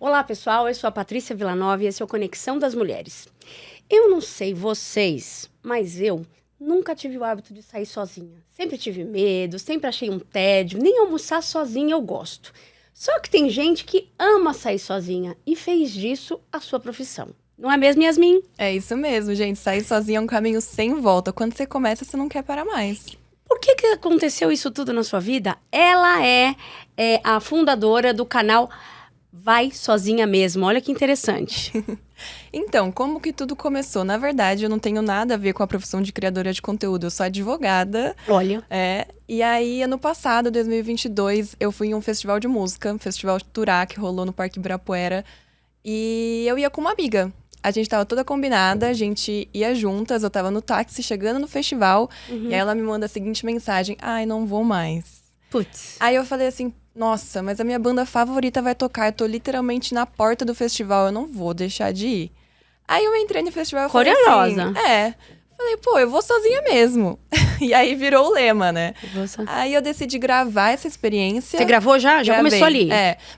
Olá, pessoal. Eu sou a Patrícia Villanova e esse é o Conexão das Mulheres. Eu não sei vocês, mas eu nunca tive o hábito de sair sozinha. Sempre tive medo, sempre achei um tédio. Nem almoçar sozinha eu gosto. Só que tem gente que ama sair sozinha e fez disso a sua profissão. Não é mesmo, Yasmin? É isso mesmo, gente. Sair sozinha é um caminho sem volta. Quando você começa, você não quer parar mais. Por que aconteceu isso tudo na sua vida? Ela é a fundadora do canal Vai Sozinha Mesmo. Olha que interessante. Então, como que tudo começou? Na verdade, eu não tenho nada a ver com a profissão de criadora de conteúdo. Eu sou advogada. Olha. E aí, ano passado, 2022, eu fui em um festival de música, um festival Turá, que rolou no Parque Ibirapuera. E eu ia com uma amiga. A gente tava toda combinada, a gente ia juntas, eu tava no táxi, chegando no festival. E aí ela me manda a seguinte mensagem: ai, não vou mais. Putz. Aí eu falei assim: nossa, mas a minha banda favorita vai tocar, eu tô literalmente na porta do festival, eu não vou deixar de ir. Aí eu entrei no festival e falei Corajosa. assim... Falei, pô, eu vou sozinha mesmo. E aí virou o lema, né? Aí eu decidi gravar essa experiência. Você gravou já? Já Gravei, começou ali?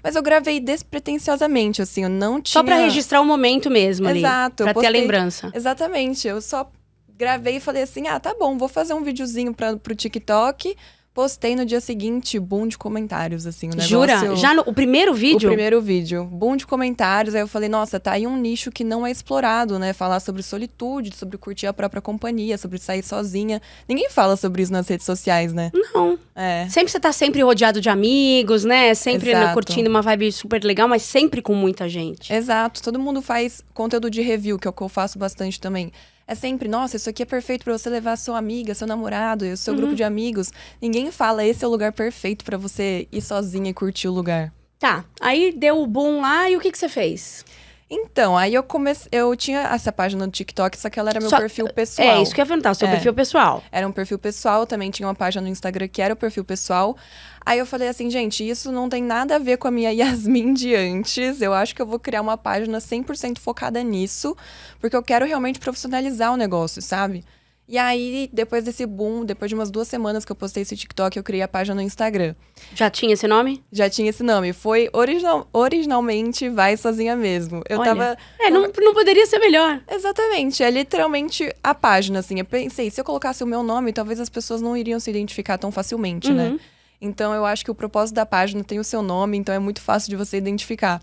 Mas eu gravei despretensiosamente, assim, eu não tinha... Só pra registrar o momento mesmo ali. Exato. Pra ter a lembrança. Exatamente, eu só gravei e falei assim, tá bom, vou fazer um videozinho pro TikTok. Postei no dia seguinte, boom de comentários, assim, o negócio... Jura? Já o primeiro vídeo? O primeiro vídeo. Boom de comentários. Aí eu falei, nossa, tá aí um nicho que não é explorado, né? Falar sobre solitude, sobre curtir a própria companhia, sobre sair sozinha. Ninguém fala sobre isso nas redes sociais, né? Não. Sempre você tá sempre rodeado de amigos, né? Sempre curtindo uma vibe super legal, mas sempre com muita gente. Exato. Todo mundo faz conteúdo de review, que é o que eu faço bastante também. É sempre, nossa, isso aqui é perfeito pra você levar sua amiga, seu namorado, o seu grupo de amigos. Ninguém fala, esse é o lugar perfeito pra você ir sozinha e curtir o lugar. Tá, aí deu o boom lá e o que você fez? Então, aí eu tinha essa página no TikTok, só que ela era meu perfil pessoal. É, isso que eu ia perguntar, o seu perfil pessoal. Era um perfil pessoal, também tinha uma página no Instagram que era o perfil pessoal. Aí eu falei assim, gente, isso não tem nada a ver com a minha Yasmin de antes. Eu acho que eu vou criar uma página 100% focada nisso, porque eu quero realmente profissionalizar o negócio, sabe? E aí, depois desse boom, depois de umas 2 semanas que eu postei esse TikTok, eu criei a página no Instagram. Já tinha esse nome? Já tinha esse nome. Foi originalmente Vai Sozinha Mesmo. Eu tava... Não poderia ser melhor. Exatamente. É literalmente a página, assim. Eu pensei, se eu colocasse o meu nome, talvez as pessoas não iriam se identificar tão facilmente, né? Então, eu acho que o propósito da página tem o seu nome, então é muito fácil de você identificar.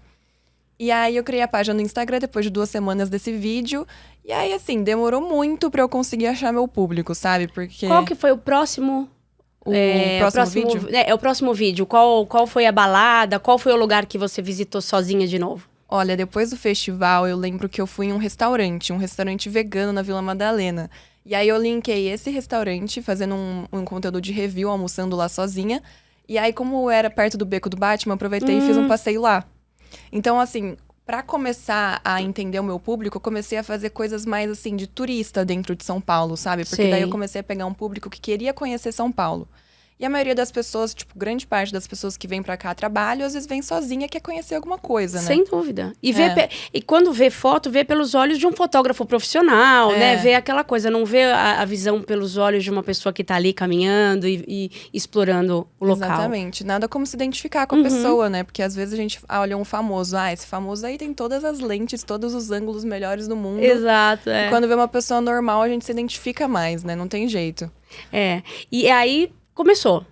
E aí, eu criei a página no Instagram depois de 2 semanas desse vídeo. E aí, assim, demorou muito pra eu conseguir achar meu público, sabe? Porque... Qual que foi o próximo... próximo vídeo? O próximo vídeo. Qual foi a balada? Qual foi o lugar que você visitou sozinha de novo? Olha, depois do festival, eu lembro que eu fui em um restaurante vegano na Vila Madalena. E aí, eu linkei esse restaurante, fazendo um conteúdo de review, almoçando lá sozinha. E aí, como era perto do Beco do Batman, aproveitei e fiz um passeio lá. Então, assim, pra começar a entender o meu público, eu comecei a fazer coisas mais, assim, de turista dentro de São Paulo, sabe? Porque daí eu comecei a pegar um público que queria conhecer São Paulo. E a maioria das pessoas, tipo, grande parte das pessoas que vêm pra cá a trabalho, às vezes vem sozinha e quer conhecer alguma coisa, né? Sem dúvida. E quando vê foto, vê pelos olhos de um fotógrafo profissional, né? Vê aquela coisa, não vê a visão pelos olhos de uma pessoa que tá ali caminhando e explorando o local. Exatamente. Nada como se identificar com a pessoa, né? Porque às vezes a gente olha um famoso. Esse famoso aí tem todas as lentes, todos os ângulos melhores do mundo. Exato, E quando vê uma pessoa normal, a gente se identifica mais, né? Não tem jeito. E aí... Começou.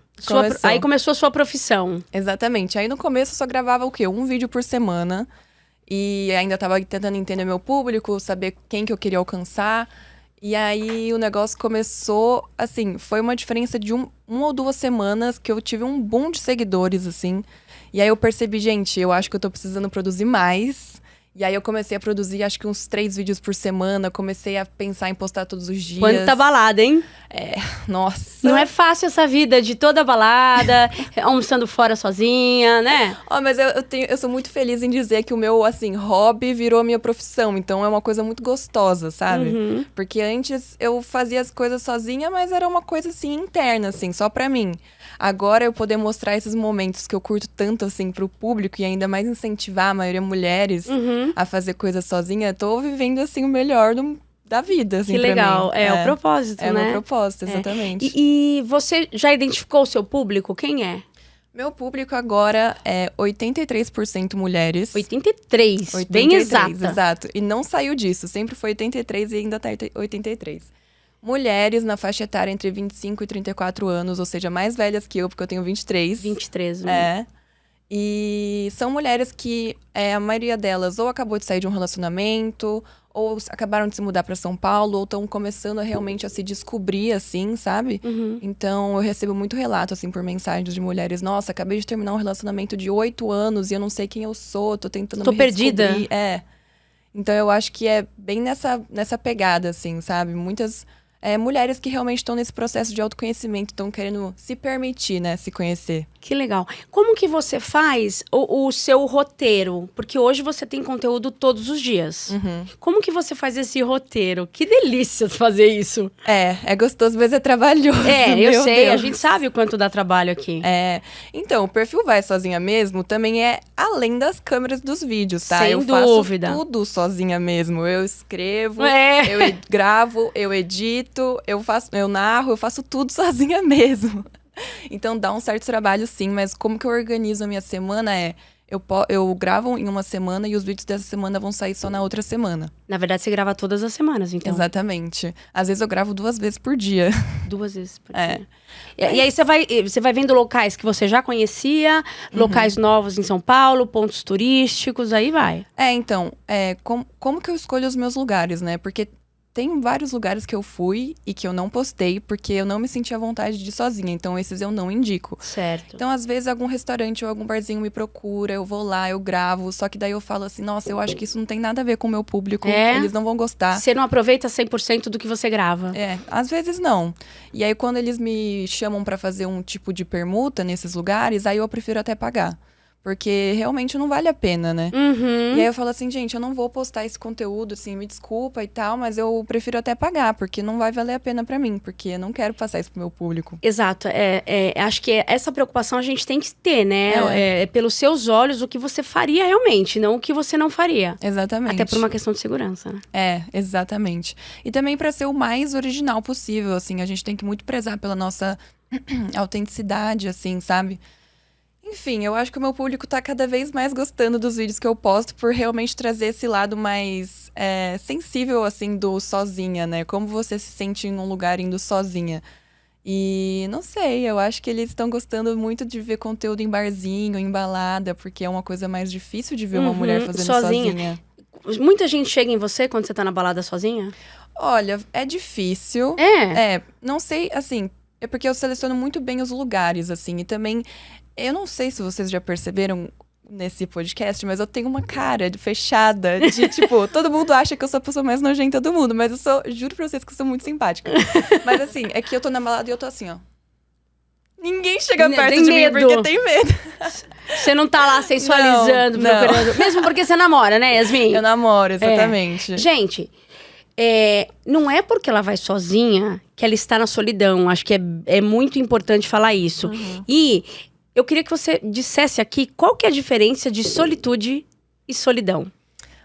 Aí começou a sua profissão. Exatamente. Aí no começo eu só gravava o quê? Um vídeo por semana. E ainda tava tentando entender meu público, saber quem que eu queria alcançar. E aí o negócio começou, assim, foi uma diferença de uma ou 2 semanas que eu tive um boom de seguidores, assim. E aí eu percebi, gente, eu acho que eu tô precisando produzir mais. E aí eu comecei a produzir, acho que uns 3 vídeos por semana. Comecei a pensar em postar todos os dias. Quanta balada, hein? Nossa. Não é fácil essa vida de toda balada, almoçando fora sozinha, né? Mas eu sou muito feliz em dizer que o meu, assim, hobby virou a minha profissão. Então é uma coisa muito gostosa, sabe? Porque antes eu fazia as coisas sozinha, mas era uma coisa, assim, interna, assim, só pra mim. Agora eu poder mostrar esses momentos que eu curto tanto, assim, pro público e ainda mais incentivar a maioria mulheres a fazer coisas sozinha, tô vivendo, assim, o melhor da vida, assim, que pra legal. mim. É o propósito, né? É o meu propósito, exatamente. E você já identificou o seu público? Quem é? Meu público agora é 83% mulheres. 83, 83, bem exata. Exato. E não saiu disso. Sempre foi 83 e ainda tá 83. Mulheres na faixa etária entre 25 e 34 anos, ou seja, mais velhas que eu, porque eu tenho 23. 23, né? É. E são mulheres que a maioria delas ou acabou de sair de um relacionamento, ou acabaram de se mudar para São Paulo, ou estão começando realmente a se descobrir, assim, sabe? Uhum. Então, eu recebo muito relato, assim, por mensagens de mulheres. Nossa, acabei de terminar um relacionamento de 8 anos e eu não sei quem eu sou, tô tentando Tô me perdida. redescobrir. Então, eu acho que é bem nessa pegada, assim, sabe? Muitas mulheres que realmente estão nesse processo de autoconhecimento, estão querendo se permitir, né, se conhecer. Que legal. Como que você faz o seu roteiro? Porque hoje você tem conteúdo todos os dias. Uhum. Como que você faz esse roteiro? Que delícia fazer isso. É gostoso, mas é trabalhoso. Eu sei, Deus. a gente sabe o quanto dá trabalho aqui. Então, o perfil Vai Sozinha Mesmo também é além das câmeras dos vídeos, tá? Sem eu dúvida. faço tudo sozinha mesmo. Eu escrevo, eu gravo, eu edito, eu narro, eu faço tudo sozinha mesmo. Então dá um certo trabalho, sim, mas como que eu organizo a minha semana eu gravo em uma semana e os vídeos dessa semana vão sair só na outra semana. Na verdade, você grava todas as semanas, então. Exatamente. Às vezes eu gravo 2 vezes por dia. 2 vezes por dia. E aí você vai vendo locais que você já conhecia, locais novos em São Paulo, pontos turísticos, aí vai. Então, como que eu escolho os meus lugares, né? Porque tem vários lugares que eu fui e que eu não postei porque eu não me senti à vontade de ir sozinha. Então, esses eu não indico. Certo. Então, às vezes, algum restaurante ou algum barzinho me procura, eu vou lá, eu gravo. Só que daí eu falo assim, nossa, eu acho que isso não tem nada a ver com o meu público. Eles não vão gostar. Você não aproveita 100% do que você grava. Às vezes não. E aí, quando eles me chamam pra fazer um tipo de permuta nesses lugares, aí eu prefiro até pagar. Porque realmente não vale a pena, né? Uhum. E aí eu falo assim, gente, eu não vou postar esse conteúdo, assim, me desculpa e tal, mas eu prefiro até pagar, porque não vai valer a pena pra mim, porque eu não quero passar isso pro meu público. Exato. Acho que essa preocupação a gente tem que ter, né? Pelos seus olhos, o que você faria realmente, não o que você não faria. Exatamente. Até por uma questão de segurança, né? Exatamente. E também pra ser o mais original possível, assim, a gente tem que muito prezar pela nossa autenticidade, assim, sabe? Enfim, eu acho que o meu público tá cada vez mais gostando dos vídeos que eu posto por realmente trazer esse lado mais sensível, assim, do sozinha, né? Como você se sente em um lugar indo sozinha. E não sei, eu acho que eles estão gostando muito de ver conteúdo em barzinho, em balada, porque é uma coisa mais difícil de ver uma mulher fazendo sozinha. Muita gente chega em você quando você tá na balada sozinha? Olha, é difícil. Não sei, assim, é porque eu seleciono muito bem os lugares, assim, e também... Eu não sei se vocês já perceberam nesse podcast, mas eu tenho uma cara fechada de, tipo, todo mundo acha que eu sou a pessoa mais nojenta do mundo, mas juro pra vocês que eu sou muito simpática. Mas assim, é que eu tô na balada e eu tô assim, ó. Ninguém chega perto de mim porque tem medo. Você não tá lá sensualizando, procurando. Mesmo porque você namora, né, Yasmin? Eu namoro, exatamente. Gente, não é porque ela vai sozinha que ela está na solidão. Acho que é muito importante falar isso. E eu queria que você dissesse aqui qual que é a diferença de solitude e solidão.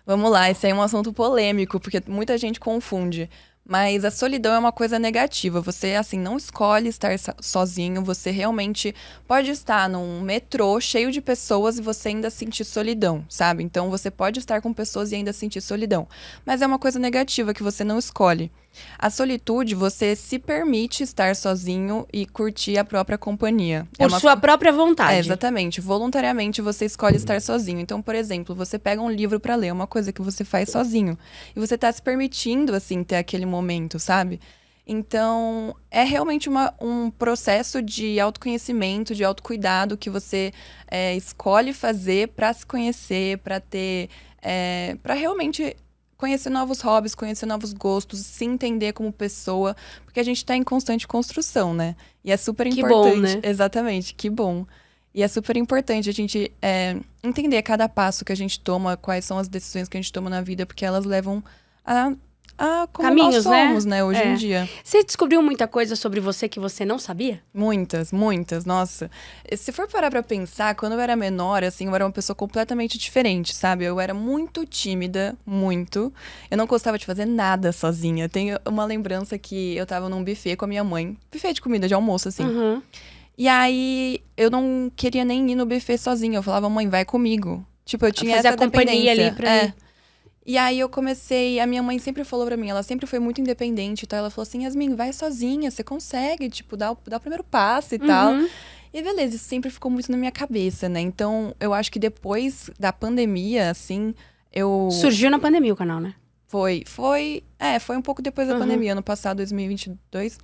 Vamos lá, esse aí é um assunto polêmico, porque muita gente confunde. Mas a solidão é uma coisa negativa. Você, assim, não escolhe estar sozinho. Você realmente pode estar num metrô cheio de pessoas e você ainda sentir solidão, sabe? Então, você pode estar com pessoas e ainda sentir solidão. Mas é uma coisa negativa que você não escolhe. A solitude, você se permite estar sozinho e curtir a própria companhia. Por sua própria vontade. Exatamente. Voluntariamente, você escolhe estar sozinho. Então, por exemplo, você pega um livro pra ler, uma coisa que você faz sozinho. E você tá se permitindo, assim, ter aquele momento, sabe? Então, é realmente um processo de autoconhecimento, de autocuidado que você escolhe fazer pra se conhecer, pra ter... pra realmente... conhecer novos hobbies, conhecer novos gostos, se entender como pessoa, porque a gente tá em constante construção, né? E é super importante. Que bom, né? Exatamente, que bom. E é super importante a gente entender cada passo que a gente toma, quais são as decisões que a gente toma na vida, porque elas levam a como caminhos, nós somos, né, hoje em dia. Você descobriu muita coisa sobre você que você não sabia? Muitas, nossa. Se for parar pra pensar, quando eu era menor, assim, eu era uma pessoa completamente diferente, sabe? Eu era muito tímida, muito. Eu não gostava de fazer nada sozinha. Tenho uma lembrança que eu tava num buffet com a minha mãe. Buffet de comida de almoço, assim. E aí, eu não queria nem ir no buffet sozinha. Eu falava, mãe, vai comigo. Tipo, eu tinha Fazer essa a companhia dependência. ali pra ir. E aí, eu comecei... A minha mãe sempre falou pra mim, ela sempre foi muito independente e tal. Ela falou assim, Yasmin, vai sozinha, você consegue. Tipo, dá o primeiro passo e tal. E beleza, isso sempre ficou muito na minha cabeça, né? Então, eu acho que depois da pandemia, assim, Surgiu na pandemia o canal, né? Foi um pouco depois da pandemia, ano passado, 2022.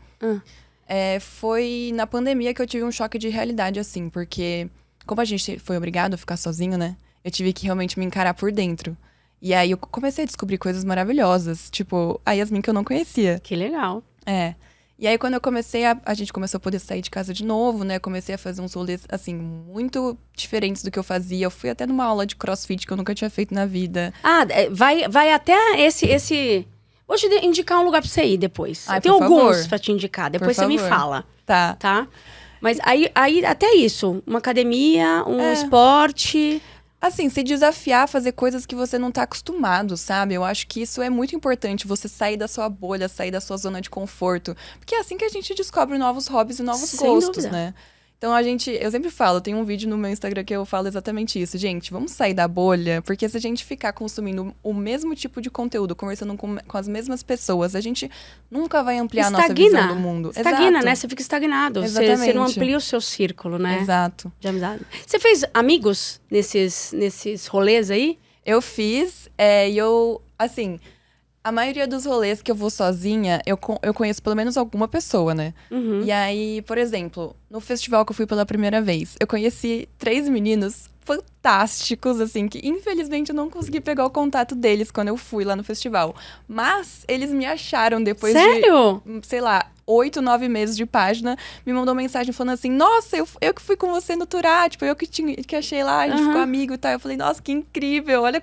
Foi na pandemia que eu tive um choque de realidade, assim, porque como a gente foi obrigado a ficar sozinho, né? Eu tive que realmente me encarar por dentro. E aí eu comecei a descobrir coisas maravilhosas, tipo, a Yasmin que eu não conhecia. Que legal. E aí, quando eu comecei, a gente começou a poder sair de casa de novo, né? Comecei a fazer uns rolês, assim, muito diferentes do que eu fazia. Eu fui até numa aula de crossfit que eu nunca tinha feito na vida. Vai até esse... Vou te indicar um lugar pra você ir depois. Ai, Tem por alguns favor. pra te indicar. Por Depois você me favor. fala, Tá. Mas aí até isso. Uma academia, um esporte... Assim, se desafiar a fazer coisas que você não tá acostumado, sabe? Eu acho que isso é muito importante, você sair da sua bolha, sair da sua zona de conforto. Porque é assim que a gente descobre novos hobbies e novos Sem gostos, dúvida. né? Então eu sempre falo, tem um vídeo no meu Instagram que eu falo exatamente isso. Gente, vamos sair da bolha, porque se a gente ficar consumindo o mesmo tipo de conteúdo, conversando com as mesmas pessoas, a gente nunca vai ampliar a nossa visão do mundo. Estagna, Exato. né? Você fica estagnado. Você Exatamente. não amplia o seu círculo, né? Exato. De amizade. Você fez amigos nesses rolês aí? Eu fiz, e eu, assim, a maioria dos rolês que eu vou sozinha, eu conheço pelo menos alguma pessoa, né? E aí, por exemplo, no festival que eu fui pela primeira vez, eu conheci 3 meninos fantásticos, assim, que infelizmente eu não consegui pegar o contato deles quando eu fui lá no festival. Mas eles me acharam depois Sério? de, sei lá, 8, 9 meses de página, me mandou mensagem falando assim, nossa, eu que fui com você no Turá, tipo, eu que achei lá, a gente ficou amigo e tal. Eu falei, nossa, que incrível, olha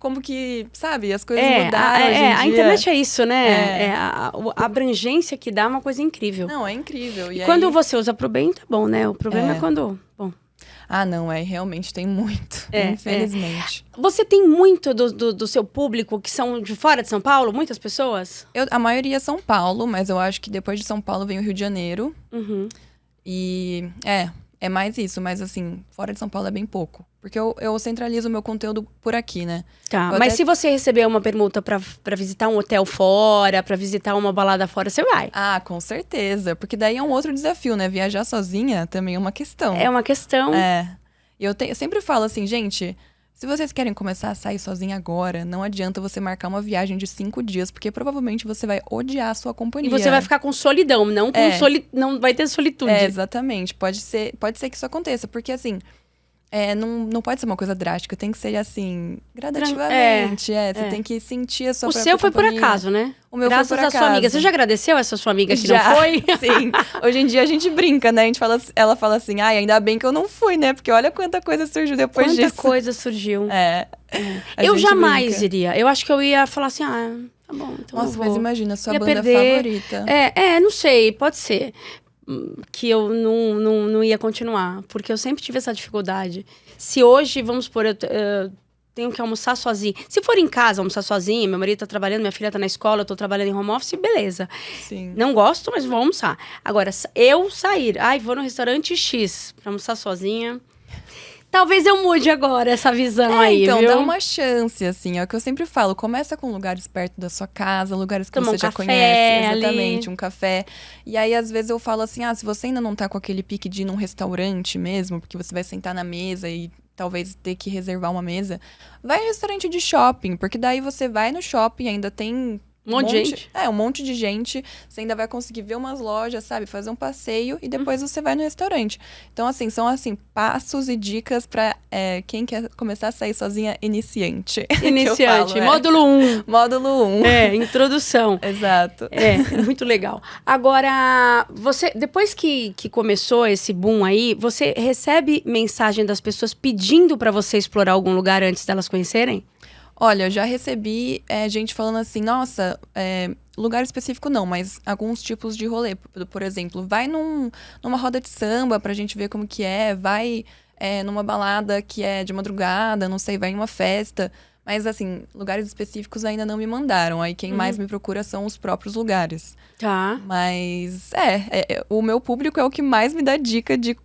como que, sabe, as coisas mudaram hoje em dia. A internet é isso, né? A abrangência que dá é uma coisa incrível. Não, é incrível. E quando aí... você usa pro bem, tá bom, né? O problema é quando... Bom. Ah, não, realmente tem muito, infelizmente. Você tem muito do seu público que são de fora de São Paulo? Muitas pessoas? A maioria é São Paulo, mas eu acho que depois de São Paulo vem o Rio de Janeiro. E é mais isso, mas assim, fora de São Paulo é bem pouco. Porque eu centralizo o meu conteúdo por aqui, né? Tá, mas se você receber uma permuta pra visitar um hotel fora, pra visitar uma balada fora, você vai. Ah, com certeza. Porque daí é um outro desafio, né? Viajar sozinha também é uma questão. É uma questão. E eu sempre falo assim, gente, se vocês querem começar a sair sozinha agora, não adianta você marcar uma viagem de 5 dias, porque provavelmente você vai odiar a sua companhia. E você vai ficar com solidão, não com não vai ter solitude. Exatamente. Pode ser que isso aconteça, porque assim... não pode ser uma coisa drástica, tem que ser assim, gradativamente. Você tem que sentir a sua própria seu foi companhia. por acaso, né? O meu Graças foi por à acaso. sua amiga. Você já agradeceu essa sua amiga que Já, não foi? Sim. Hoje em dia a gente brinca, né? Ela fala assim, ainda bem que eu não fui, né? Porque olha quanta coisa surgiu depois disso. Quanta coisa surgiu. Eu jamais iria. Eu acho que eu ia falar assim, tá bom, então Nossa, eu vou. mas imagina, sua ia banda perder. favorita. Não sei, pode ser que eu não ia continuar, porque eu sempre tive essa dificuldade. Se hoje, vamos supor, eu tenho que almoçar sozinha. Se for em casa, almoçar sozinha, meu marido tá trabalhando, minha filha tá na escola, eu tô trabalhando em home office, beleza. Sim. Não gosto, mas vou almoçar. Agora, eu sair, vou no restaurante X pra almoçar sozinha... Talvez eu mude agora essa visão aí, então, viu? dá uma chance, assim. É o que eu sempre falo. Começa com lugares perto da sua casa, lugares que Tomar você já café conhece. ali. Exatamente, um café. E aí, às vezes, eu falo assim, se você ainda não tá com aquele pique de ir num restaurante mesmo, porque você vai sentar na mesa e talvez ter que reservar uma mesa, vai em restaurante de shopping, porque daí você vai no shopping, ainda tem... Um monte de gente. Um monte de gente. Você ainda vai conseguir ver umas lojas, sabe? Fazer um passeio e depois você vai no restaurante. Então, assim, são passos e dicas pra quem quer começar a sair sozinha iniciante. Iniciante, falo, módulo 1. Módulo 1. Introdução. Exato. Muito legal. Agora, você, depois que começou esse boom aí, você recebe mensagem das pessoas pedindo pra você explorar algum lugar antes delas conhecerem? Olha, eu já recebi gente falando assim, nossa, lugar específico não, mas alguns tipos de rolê. Por exemplo, vai numa roda de samba pra gente ver como que vai numa balada que é de madrugada, não sei, vai em uma festa. Mas, assim, lugares específicos ainda não me mandaram. Aí quem mais me procura são os próprios lugares. Tá. Mas, o meu público é o que mais me dá dica de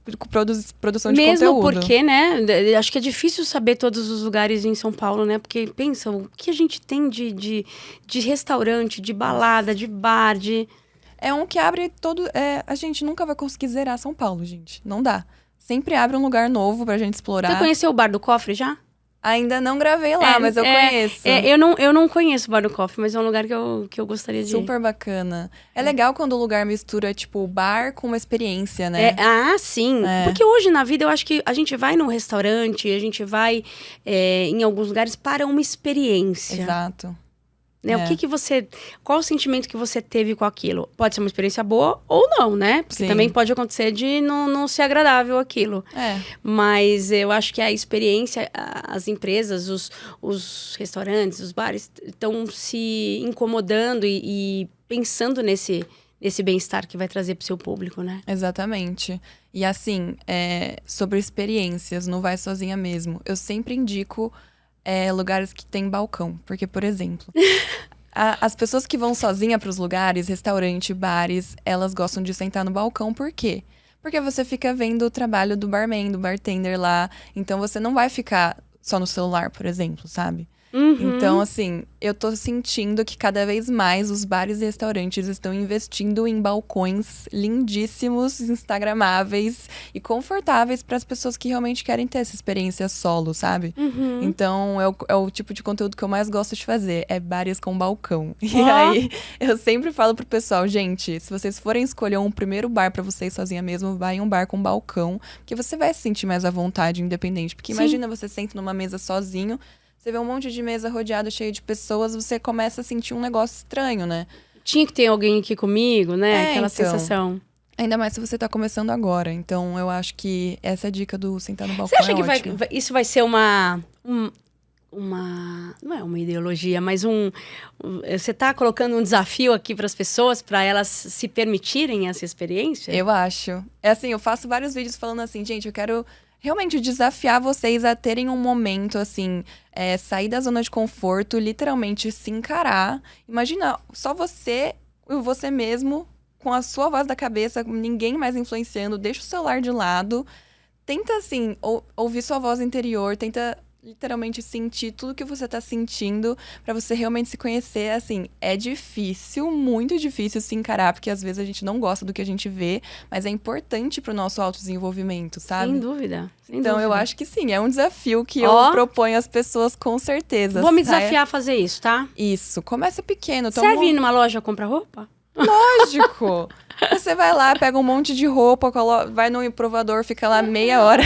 produção de Mesmo conteúdo. porque, né, acho que é difícil saber todos os lugares em São Paulo, né? Porque, pensa, o que a gente tem de restaurante, de balada, de bar, de... É um que abre todo... a gente nunca vai conseguir zerar São Paulo, gente. Não dá. Sempre abre um lugar novo pra gente explorar. Você conheceu o Bar do Cofre já? Ainda não gravei lá, mas eu conheço. Eu não conheço o Bar do Cofre, mas é um lugar que eu gostaria de ir. Super bacana. É legal quando o lugar mistura, tipo, bar com uma experiência, né? Sim. Porque hoje na vida eu acho que a gente vai num restaurante, a gente vai em alguns lugares para uma experiência. Exato. Né? O que você... Qual o sentimento que você teve com aquilo? Pode ser uma experiência boa ou não, né? Porque também pode acontecer de não ser agradável aquilo. Mas eu acho que a experiência, as empresas, os restaurantes, os bares, estão se incomodando e pensando nesse bem-estar que vai trazer pro seu público, né? Exatamente. E assim, sobre experiências, não vai sozinha mesmo. Eu sempre indico... lugares que tem balcão. Porque, por exemplo, as pessoas que vão sozinha para os lugares, restaurante, bares, elas gostam de sentar no balcão. Por quê? Porque você fica vendo o trabalho do barman, do bartender lá. Então, você não vai ficar só no celular, por exemplo, sabe? Então, assim, eu tô sentindo que cada vez mais os bares e restaurantes estão investindo em balcões lindíssimos, instagramáveis e confortáveis para as pessoas que realmente querem ter essa experiência solo, sabe? Então, é o tipo de conteúdo que eu mais gosto de fazer, é bares com balcão. E aí, eu sempre falo pro pessoal, gente, se vocês forem escolher um primeiro bar para vocês sozinha mesmo, vai em um bar com balcão, que você vai se sentir mais à vontade, independente. Porque imagina você senta numa mesa sozinho, você vê um monte de mesa rodeada, cheia de pessoas, você começa a sentir um negócio estranho, né? Tinha que ter alguém aqui comigo, né? Aquela sensação. Ainda mais se você tá começando agora. Então, eu acho que essa dica do sentar no balcão Você acha que isso vai ser uma... Não é uma ideologia, mas você tá colocando um desafio aqui para as pessoas, para elas se permitirem essa experiência? Eu acho. Assim, eu faço vários vídeos falando assim, gente, eu quero... realmente desafiar vocês a terem um momento, assim, sair da zona de conforto, literalmente se encarar. Imagina, só você mesmo, com a sua voz da cabeça, ninguém mais influenciando, deixa o celular de lado. Tenta, assim, ouvir sua voz interior, tenta literalmente sentir tudo que você tá sentindo pra você realmente se conhecer. Assim, é difícil, muito difícil se encarar, porque às vezes a gente não gosta do que a gente vê, mas é importante pro nosso autodesenvolvimento, sabe? Sem dúvida. Então, eu acho que sim, é um desafio que eu proponho às pessoas com certeza. Vou me desafiar a fazer isso, tá? Isso, começa pequeno. Serve ir numa loja comprar roupa? Lógico! Você vai lá, pega um monte de roupa, vai no provador, fica lá meia hora.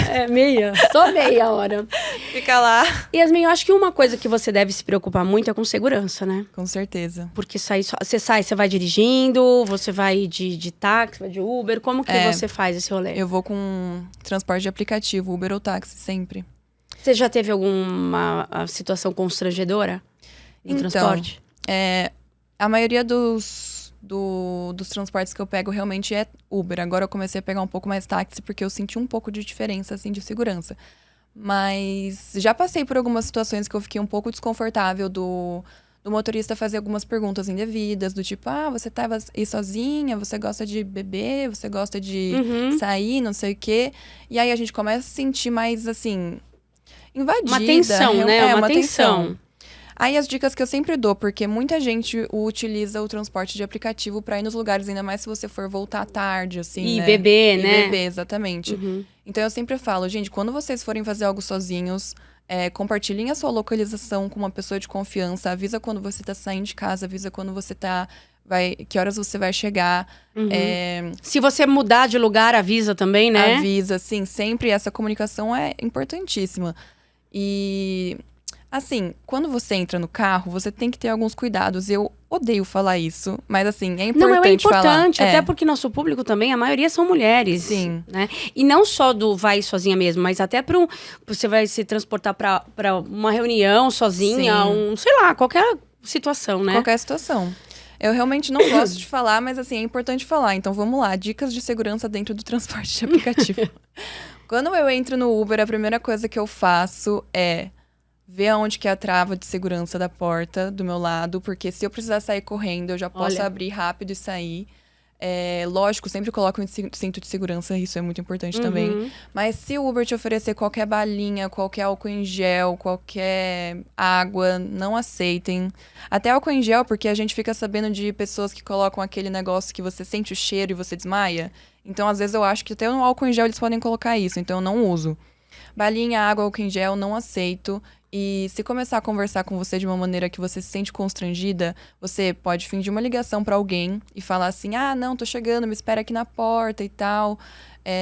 Só meia hora. Fica lá. Yasmin, eu acho que uma coisa que você deve se preocupar muito é com segurança, né? Com certeza. Porque você vai dirigindo, você vai de táxi, vai de Uber, como que você faz esse rolê? Eu vou com transporte de aplicativo, Uber ou táxi, sempre. Você já teve alguma situação constrangedora no transporte? A maioria dos transportes que eu pego realmente é Uber. Agora eu comecei a pegar um pouco mais táxi, porque eu senti um pouco de diferença, assim, de segurança. Mas já passei por algumas situações que eu fiquei um pouco desconfortável do motorista fazer algumas perguntas indevidas, do tipo, você tá aí sozinha, você gosta de beber, você gosta de sair, não sei o quê. E aí a gente começa a se sentir mais, assim, invadida. Uma tensão, né? Uma tensão. Aí as dicas que eu sempre dou, porque muita gente utiliza o transporte de aplicativo pra ir nos lugares, ainda mais se você for voltar tarde, assim, e né? beber, né? E beber, exatamente. Então eu sempre falo, gente, quando vocês forem fazer algo sozinhos, compartilhem a sua localização com uma pessoa de confiança, avisa quando você tá saindo de casa, avisa quando você tá... que horas você vai chegar. Se você mudar de lugar, avisa também, né? Avisa, sim, sempre. Essa comunicação é importantíssima. E... assim, quando você entra no carro, você tem que ter alguns cuidados. Eu odeio falar isso, mas assim, é importante falar. Não, é importante, até porque nosso público também, a maioria são mulheres. Sim. Né? E não só do vai sozinha mesmo, mas até você vai se transportar pra uma reunião sozinha, sei lá, qualquer situação, né? Qualquer situação. Eu realmente não gosto de falar, mas assim, é importante falar. Então vamos lá, dicas de segurança dentro do transporte de aplicativo. Quando eu entro no Uber, a primeira coisa que eu faço é... ver aonde que é a trava de segurança da porta do meu lado, porque se eu precisar sair correndo, eu já posso abrir rápido e sair. Lógico, sempre coloco um cinto de segurança, isso é muito importante também. Mas se o Uber te oferecer qualquer balinha, qualquer álcool em gel, qualquer água, não aceitem. Até álcool em gel, porque a gente fica sabendo de pessoas que colocam aquele negócio que você sente o cheiro e você desmaia. Então, às vezes, eu acho que até no álcool em gel eles podem colocar isso, então eu não uso. Balinha, água, álcool em gel, não aceito. E se começar a conversar com você de uma maneira que você se sente constrangida, você pode fingir uma ligação pra alguém e falar assim, ah, não, tô chegando, me espera aqui na porta e tal.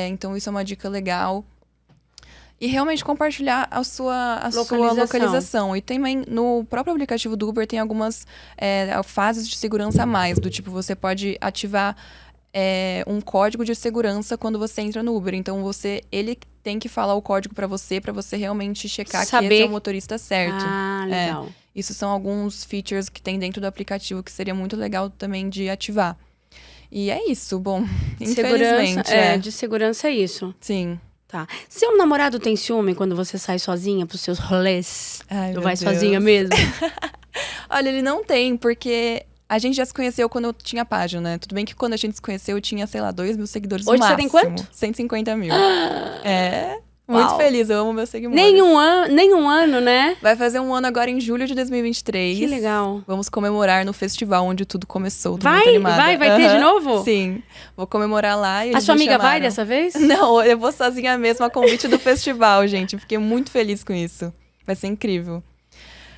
Então, isso é uma dica legal. E realmente compartilhar a sua localização. E também, no próprio aplicativo do Uber, tem algumas fases de segurança a mais. Do tipo, você pode ativar um código de segurança quando você entra no Uber. Então, ele tem que falar o código pra você realmente checar que esse é o motorista certo. Ah, legal. Isso são alguns features que tem dentro do aplicativo que seria muito legal também de ativar. E é isso, bom, infelizmente. De segurança é isso. Sim. Tá. Seu namorado tem ciúme quando você sai sozinha pros seus rolês? Ai, tu vai sozinha mesmo? Olha, ele não tem, porque a gente já se conheceu quando eu tinha página, né? Tudo bem que quando a gente se conheceu, eu tinha, sei lá, 2 mil seguidores no máximo. Hoje você tem quanto? 150 mil. Muito feliz, eu amo meus seguidores. Nem um ano, né? Vai fazer um ano agora em julho de 2023. Que legal. Vamos comemorar no festival onde tudo começou. Vai ter de novo? Sim, vou comemorar lá. E a sua amiga vai dessa vez? Não, eu vou sozinha mesmo a convite do festival, gente. Fiquei muito feliz com isso. Vai ser incrível.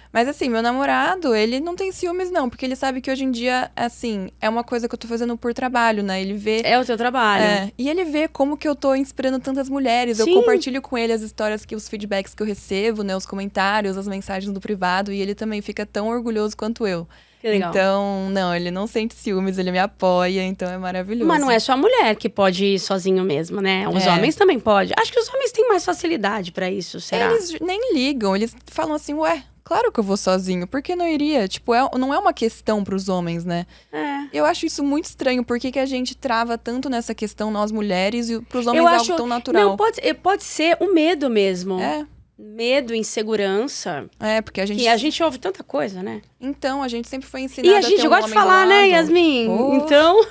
Mas assim, meu namorado, ele não tem ciúmes não, porque ele sabe que hoje em dia, assim, é uma coisa que eu tô fazendo por trabalho, né? Ele vê... É o teu trabalho. E ele vê como que eu tô inspirando tantas mulheres. Sim. Eu compartilho com ele as histórias, os feedbacks que eu recebo, né? Os comentários, as mensagens do privado. E ele também fica tão orgulhoso quanto eu. Que legal. Então, não, ele não sente ciúmes, ele me apoia, então é maravilhoso. Mas não é só a mulher que pode ir sozinho mesmo, né? Os homens também podem. Acho que os homens têm mais facilidade pra isso, será? Eles nem ligam, eles falam assim, ué, claro que eu vou sozinho, por que não iria? Tipo, não é uma questão pros homens, né? Eu acho isso muito estranho, por que a gente trava tanto nessa questão, nós mulheres, e pros homens é algo tão natural? Não, pode ser o medo mesmo. Medo, insegurança. Porque a gente ouve tanta coisa, né? Então, a gente sempre foi ensinada e a gente gosta de falar, né, Yasmin? Então,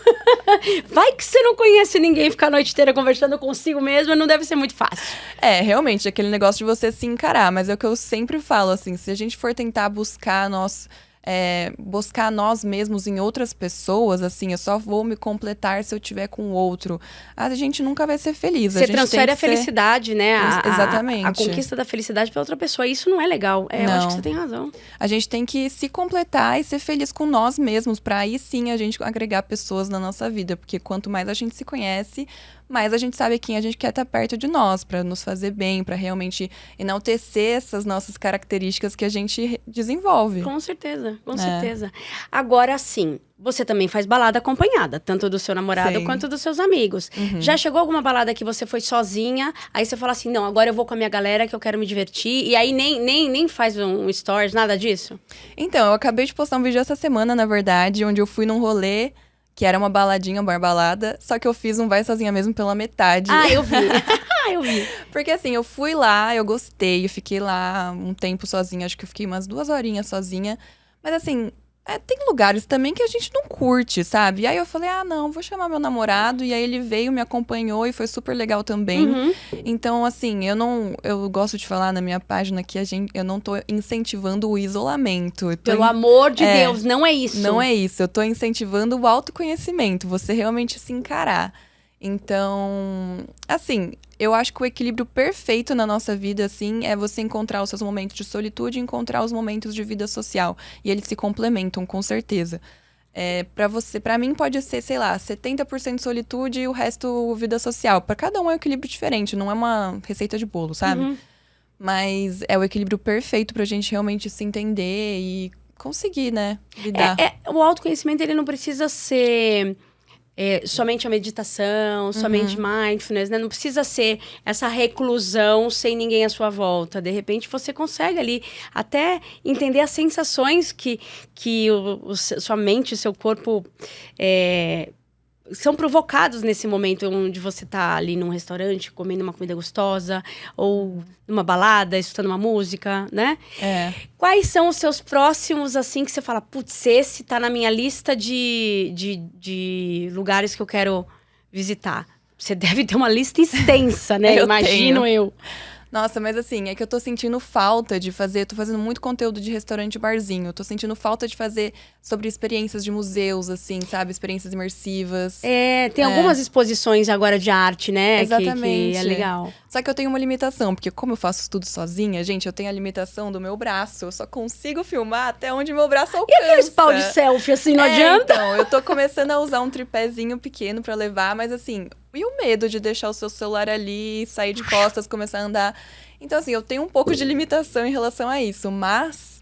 vai que você não conhece ninguém, ficar a noite inteira conversando consigo mesmo, não deve ser muito fácil. Realmente, aquele negócio de você se encarar. Mas é o que eu sempre falo, assim, se a gente for tentar buscar nós mesmos em outras pessoas, assim, eu só vou me completar se eu tiver com o outro. A gente nunca vai ser feliz. Você transfere a felicidade, né? Exatamente. A conquista da felicidade para outra pessoa. Isso não é legal. Eu acho que você tem razão. A gente tem que se completar e ser feliz com nós mesmos, para aí sim a gente agregar pessoas na nossa vida. Porque quanto mais a gente se conhece, mais a gente sabe quem a gente quer estar perto de nós, para nos fazer bem, para realmente enaltecer essas nossas características que a gente desenvolve. Com certeza, com certeza. Agora sim, você também faz balada acompanhada, tanto do seu namorado quanto dos seus amigos. Já chegou alguma balada que você foi sozinha, aí você fala assim, não, agora eu vou com a minha galera que eu quero me divertir, e aí nem faz um stories, nada disso? Então, eu acabei de postar um vídeo essa semana, na verdade, onde eu fui num rolê que era uma baladinha, uma balada, só que eu fiz um vai sozinha mesmo pela metade. Eu vi. Eu vi. Porque assim, eu fui lá, eu gostei, eu fiquei lá um tempo sozinha, acho que eu fiquei umas 2 horinhas sozinha. Mas assim, tem lugares também que a gente não curte, sabe? E aí eu falei, não, vou chamar meu namorado. E aí ele veio, me acompanhou e foi super legal também. Então, assim, eu gosto de falar na minha página que eu não tô incentivando o isolamento. Pelo amor de Deus, não é isso. Não é isso, eu tô incentivando o autoconhecimento, você realmente se encarar. Então, assim, eu acho que o equilíbrio perfeito na nossa vida, assim, é você encontrar os seus momentos de solitude e encontrar os momentos de vida social. E eles se complementam, com certeza. Pra mim pode ser, sei lá, 70% solitude e o resto vida social. Pra cada um é um equilíbrio diferente, não é uma receita de bolo, sabe? Mas é o equilíbrio perfeito pra gente realmente se entender e conseguir, né, lidar. O autoconhecimento, ele não precisa ser... somente a meditação, somente mindfulness, né? Não precisa ser essa reclusão sem ninguém à sua volta. De repente, você consegue ali até entender as sensações que sua mente, seu corpo são provocados nesse momento onde você tá ali num restaurante comendo uma comida gostosa ou numa balada, escutando uma música, né? Quais são os seus próximos, assim, que você fala, putz, esse tá na minha lista de lugares que eu quero visitar? Você deve ter uma lista extensa, né? Imagino eu. Nossa, mas assim, é que eu tô sentindo falta de fazer... Tô fazendo muito conteúdo de restaurante e barzinho. Tô sentindo falta de fazer sobre experiências de museus, assim, sabe? Experiências imersivas. Tem algumas exposições agora de arte, né? Exatamente. Que é legal. Só que eu tenho uma limitação, porque como eu faço tudo sozinha, gente, eu tenho a limitação do meu braço. Eu só consigo filmar até onde meu braço alcança. E aqueles pau de selfie, assim, não adianta? Então, eu tô começando a usar um tripézinho pequeno pra levar, mas assim... E o medo de deixar o seu celular ali, sair de costas, começar a andar. Então, assim, eu tenho um pouco de limitação em relação a isso. Mas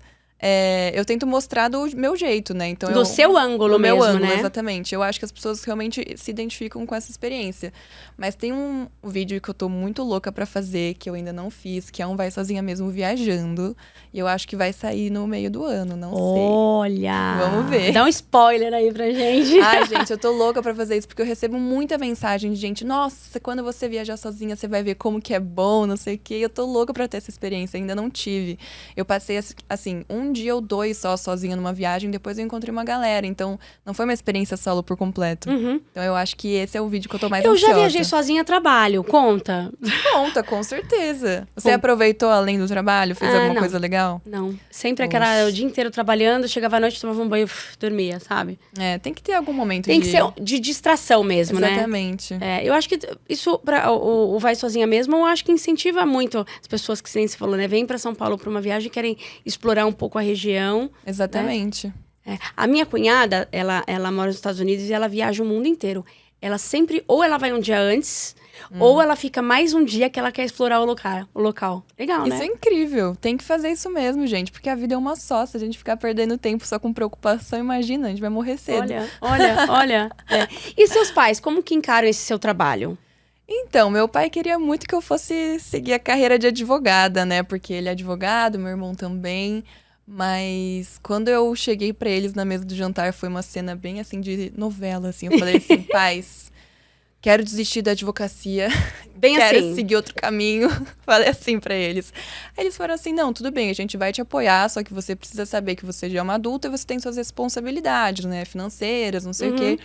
eu tento mostrar do meu jeito, né? Então, do seu ângulo mesmo, meu ângulo, né? Exatamente. Eu acho que as pessoas realmente se identificam com essa experiência. Mas tem um vídeo que eu tô muito louca pra fazer, que eu ainda não fiz, que é um Vai Sozinha Mesmo viajando. E eu acho que vai sair no meio do ano, não sei. Olha! Vamos ver. Dá um spoiler aí pra gente. Ai, gente, eu tô louca pra fazer isso, porque eu recebo muita mensagem de gente, nossa, quando você viajar sozinha, você vai ver como que é bom, não sei o quê. Eu tô louca pra ter essa experiência, ainda não tive. Eu passei, assim, um dia ou dois só sozinha numa viagem, depois eu encontrei uma galera. Então, não foi uma experiência solo por completo. Então, eu acho que esse é o vídeo que eu tô mais ansiosa. Eu já viajei sozinha a trabalho, conta? Conta, com certeza. Você aproveitou além do trabalho? Fez alguma coisa legal? Não. Sempre o dia inteiro trabalhando, chegava à noite, tomava um banho, dormia, sabe? Tem que ter algum momento Tem que ser de distração mesmo, Exatamente. né? Eu acho que isso, o Vai Sozinha Mesmo, eu acho que incentiva muito as pessoas que, nem você falou, né? Vêm pra São Paulo pra uma viagem e querem explorar um pouco a região. Exatamente. Né? A minha cunhada, ela mora nos Estados Unidos e ela viaja o mundo inteiro. Ela sempre, ou ela vai um dia antes, ou ela fica mais um dia que ela quer explorar o local. Legal, né? Isso é incrível. Tem que fazer isso mesmo, gente. Porque a vida é uma só. Se a gente ficar perdendo tempo só com preocupação, imagina, a gente vai morrer cedo. Olha. E seus pais, como que encaram esse seu trabalho? Então, meu pai queria muito que eu fosse seguir a carreira de advogada, né? Porque ele é advogado, meu irmão também. Mas quando eu cheguei pra eles na mesa do jantar, foi uma cena bem assim de novela, assim. Eu falei assim, pais, quero desistir da advocacia, quero seguir outro caminho. Falei assim pra eles. Aí eles falaram assim, não, tudo bem, a gente vai te apoiar, só que você precisa saber que você já é uma adulta e você tem suas responsabilidades, né, financeiras, não sei o quê.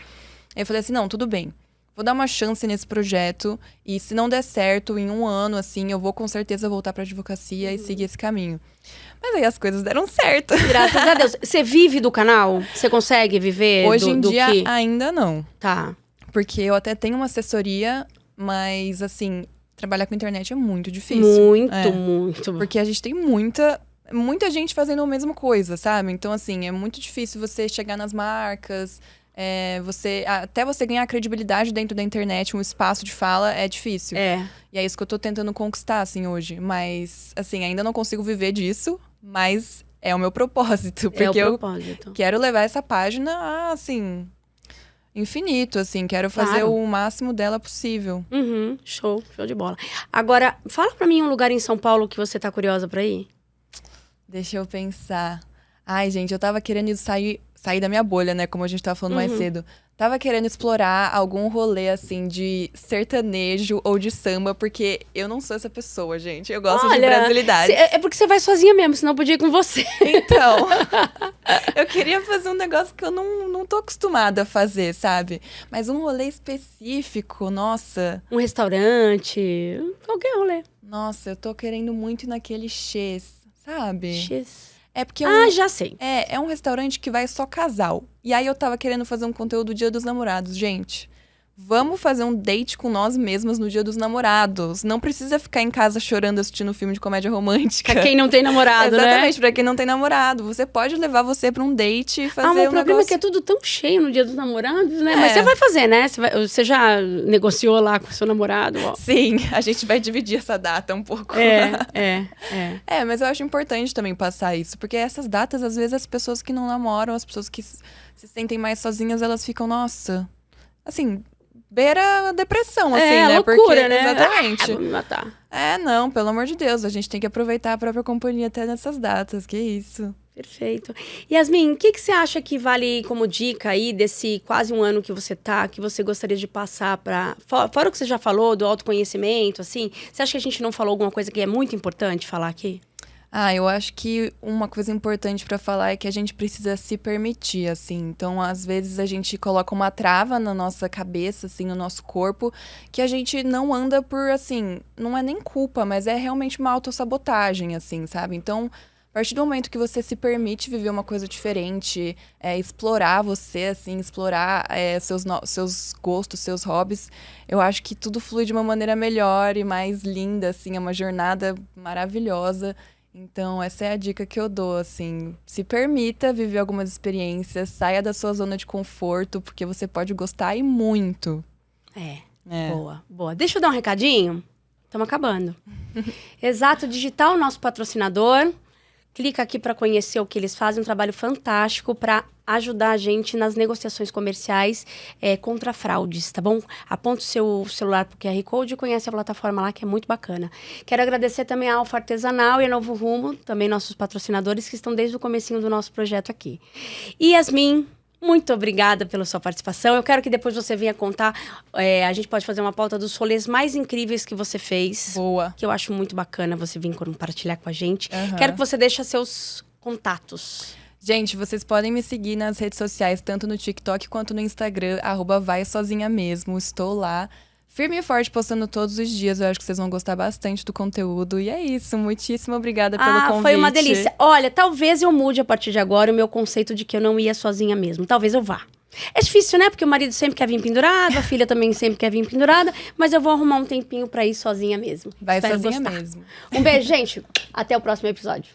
Aí eu falei assim, não, tudo bem. Vou dar uma chance nesse projeto e se não der certo, em um ano, assim, eu vou com certeza voltar pra advocacia e seguir esse caminho. Mas aí as coisas deram certo. Graças a Deus. Você vive do canal? Você consegue viver Hoje em dia, ainda não. Tá. Porque eu até tenho uma assessoria, mas, assim, trabalhar com internet é muito difícil. Muito. Porque a gente tem muita gente fazendo a mesma coisa, sabe? Então, assim, é muito difícil você chegar nas marcas... até você ganhar credibilidade dentro da internet, um espaço de fala, é difícil. E é isso que eu tô tentando conquistar, assim, hoje. Mas, assim, ainda não consigo viver disso, mas é o meu propósito. Porque eu quero levar essa página a, assim, infinito, assim. Quero fazer o máximo dela possível. Show de bola. Agora, fala pra mim um lugar em São Paulo que você tá curiosa pra ir. Deixa eu pensar. Ai, gente, eu tava querendo sair da minha bolha, né? Como a gente tava falando mais cedo. Tava querendo explorar algum rolê, assim, de sertanejo ou de samba, porque eu não sou essa pessoa, gente. Eu gosto de brasilidade. É porque você vai sozinha mesmo, senão eu podia ir com você. Então, eu queria fazer um negócio que eu não tô acostumada a fazer, sabe? Mas um rolê específico, nossa. Um restaurante, qualquer rolê. Nossa, eu tô querendo muito ir naquele X, sabe? X. É porque já sei. É um restaurante que vai só casal. E aí eu tava querendo fazer um conteúdo Dia dos Namorados. Gente, vamos fazer um date com nós mesmas no Dia dos Namorados. Não precisa ficar em casa chorando assistindo filme de comédia romântica. Pra quem não tem namorado, né? Exatamente, pra quem não tem namorado. Você pode levar você pra um date e fazer um negócio... o problema é que é tudo tão cheio no Dia dos Namorados, né? Mas você vai fazer, né? Você já negociou lá com o seu namorado? Ó. Sim, a gente vai dividir essa data um pouco. Mas eu acho importante também passar isso. Porque essas datas, às vezes, as pessoas que não namoram, as pessoas que se sentem mais sozinhas, elas ficam, nossa... Assim... beira a depressão, assim, né? Loucura, porque, né? Exatamente. Vou me matar. Não, pelo amor de Deus. A gente tem que aproveitar a própria companhia até nessas datas. Que isso. Perfeito. Yasmin, o que você acha que vale como dica aí desse quase um ano que você tá, que você gostaria de passar para... Fora o que você já falou do autoconhecimento, assim, você acha que a gente não falou alguma coisa que é muito importante falar aqui? Eu acho que uma coisa importante pra falar é que a gente precisa se permitir, assim. Então, às vezes, a gente coloca uma trava na nossa cabeça, assim, no nosso corpo, que a gente não anda por, assim, não é nem culpa, mas é realmente uma autossabotagem, assim, sabe? Então, a partir do momento que você se permite viver uma coisa diferente, explorar você, assim, explorar seus gostos, seus hobbies, eu acho que tudo flui de uma maneira melhor e mais linda, assim, é uma jornada maravilhosa. Então, essa é a dica que eu dou, assim. Se permita viver algumas experiências, saia da sua zona de conforto, porque você pode gostar e muito. Boa. Deixa eu dar um recadinho. Estamos acabando. Exato Digital, nosso patrocinador. Clica aqui para conhecer o que eles fazem, um trabalho fantástico para ajudar a gente nas negociações comerciais contra fraudes, tá bom? Aponta o seu celular pro QR Code e conhece a plataforma lá, que é muito bacana. Quero agradecer também a Alfa Artesanal e a Novo Rumo, também nossos patrocinadores que estão desde o comecinho do nosso projeto aqui. E Yasmin, muito obrigada pela sua participação. Eu quero que depois você venha contar, a gente pode fazer uma pauta dos rolês mais incríveis que você fez. Boa. Que eu acho muito bacana você vir compartilhar com a gente. Uhum. Quero que você deixe seus contatos. Gente, vocês podem me seguir nas redes sociais, tanto no TikTok quanto no Instagram, @vaisozinhamesmo. Estou lá, firme e forte, postando todos os dias. Eu acho que vocês vão gostar bastante do conteúdo. E é isso, muitíssimo obrigada pelo convite. Foi uma delícia. Olha, talvez eu mude a partir de agora o meu conceito de que eu não ia sozinha mesmo. Talvez eu vá. É difícil, né? Porque o marido sempre quer vir pendurado, a filha também sempre quer vir pendurada. Mas eu vou arrumar um tempinho pra ir sozinha mesmo. Vai Espero sozinha gostar. mesmo. Um beijo, gente. Até o próximo episódio.